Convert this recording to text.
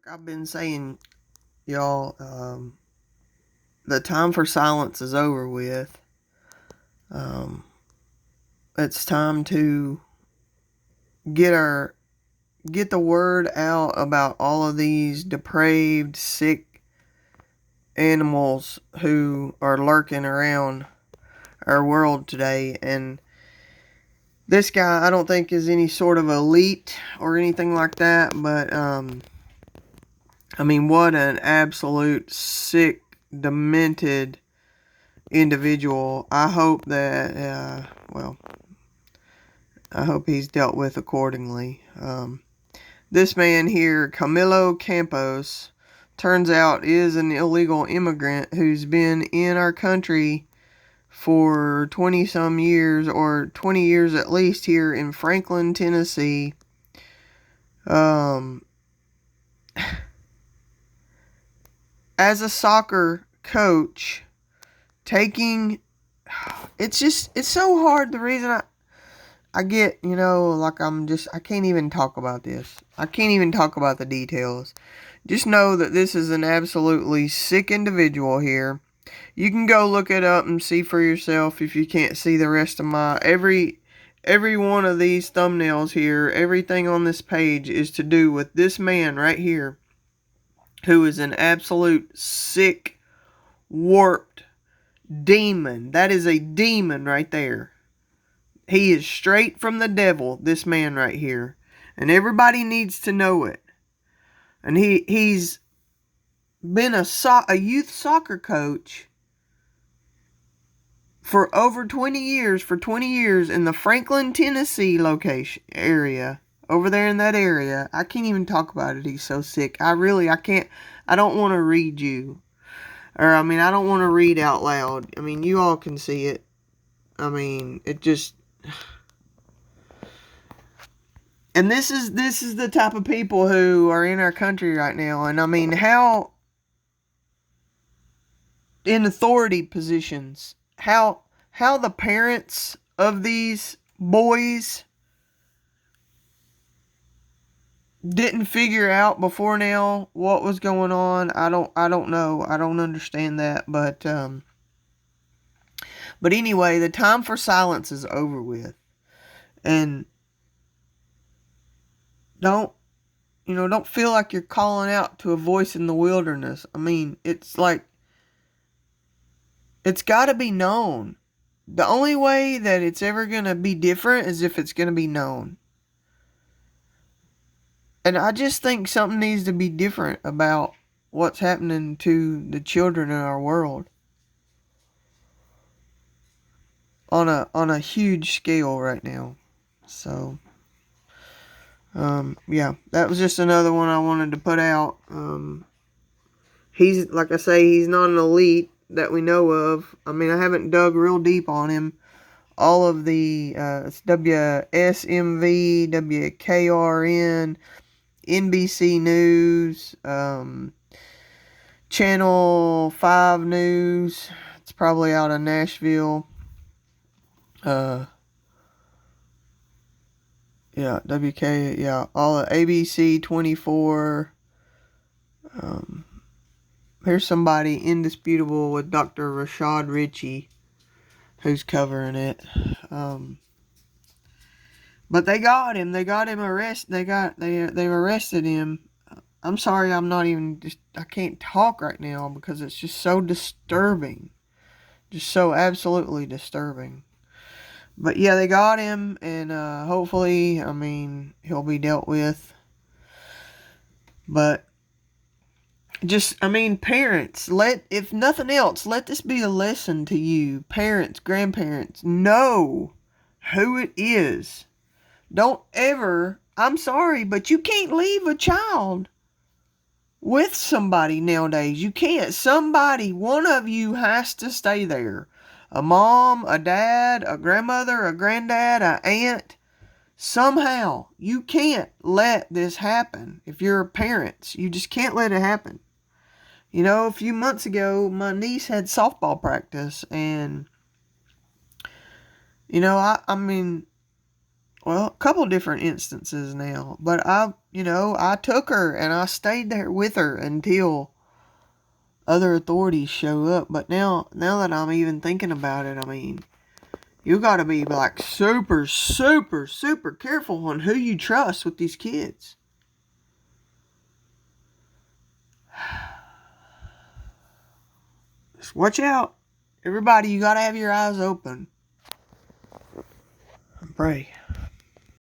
Like I've been saying, y'all, the time for silence is over with. Um, it's time to get our get the word out about all of these depraved, sick animals who are lurking around our world today. And this guy, I don't think is any sort of elite or anything like that, but I mean, what an absolute sick, demented individual. I hope that, I hope he's dealt with accordingly. This man here, Camillo Campos, turns out is an illegal immigrant who's been in our country for 20 some years, or 20 years at least, here in Franklin, Tennessee. As a soccer coach, it's so hard. The reason I get, like I can't even talk about this. I can't even talk about the details. Just know that this is an absolutely sick individual here. You can go look it up and see for yourself if you can't see the rest of my every one of these thumbnails here. Everything on this page is to do with this man right here, who is an absolute sick, warped demon. That is a demon right there. He is straight from the devil, this man right here. And everybody needs to know it. And he's been a youth soccer coach for over 20 years, in the Franklin, Tennessee location area. Over there in that area. I can't even talk about it. He's so sick. I can't. I don't want to read you. I don't want to read out loud. You all can see it. It just... And this is the type of people who are in our country right now. And how in authority positions, how the parents of these boys didn't figure out before now what was going on. I don't know. I don't understand that, but anyway, the time for silence is over with. And don't feel like you're calling out to a voice in the wilderness. It's like, it's got to be known. The only way that it's ever going to be different is if it's going to be known. And I just think something needs to be different about what's happening to the children in our world. On a huge scale right now. So, yeah, that was just another one I wanted to put out. He's, like I say, he's not an elite that we know of. I haven't dug real deep on him. All of the it's WSMV, WKRN, NBC News, Channel 5 News. It's probably out of Nashville. Yeah, WK, yeah, all of ABC 24. Here's somebody indisputable with Dr. Rashad Ritchie, who's covering it. But they got him. They got him arrested. They arrested him. I'm sorry, I can't talk right now because it's just so disturbing. Just so absolutely disturbing. But yeah, they got him, and hopefully, he'll be dealt with. But just, parents, if nothing else, let this be a lesson to you. Parents, grandparents, know who it is. Don't ever, I'm sorry, but you can't leave a child with somebody nowadays. You can't. One of you has to stay there. A mom, a dad, a grandmother, a granddad, an aunt. Somehow, you can't let this happen. If you're parents, you just can't let it happen. A few months ago, my niece had softball practice, and, well, a couple different instances now. But I took her and I stayed there with her until other authorities show up. But now that I'm even thinking about it, I mean, you gotta be like super, super, super careful on who you trust with these kids. Just watch out. Everybody, you gotta have your eyes open. Pray.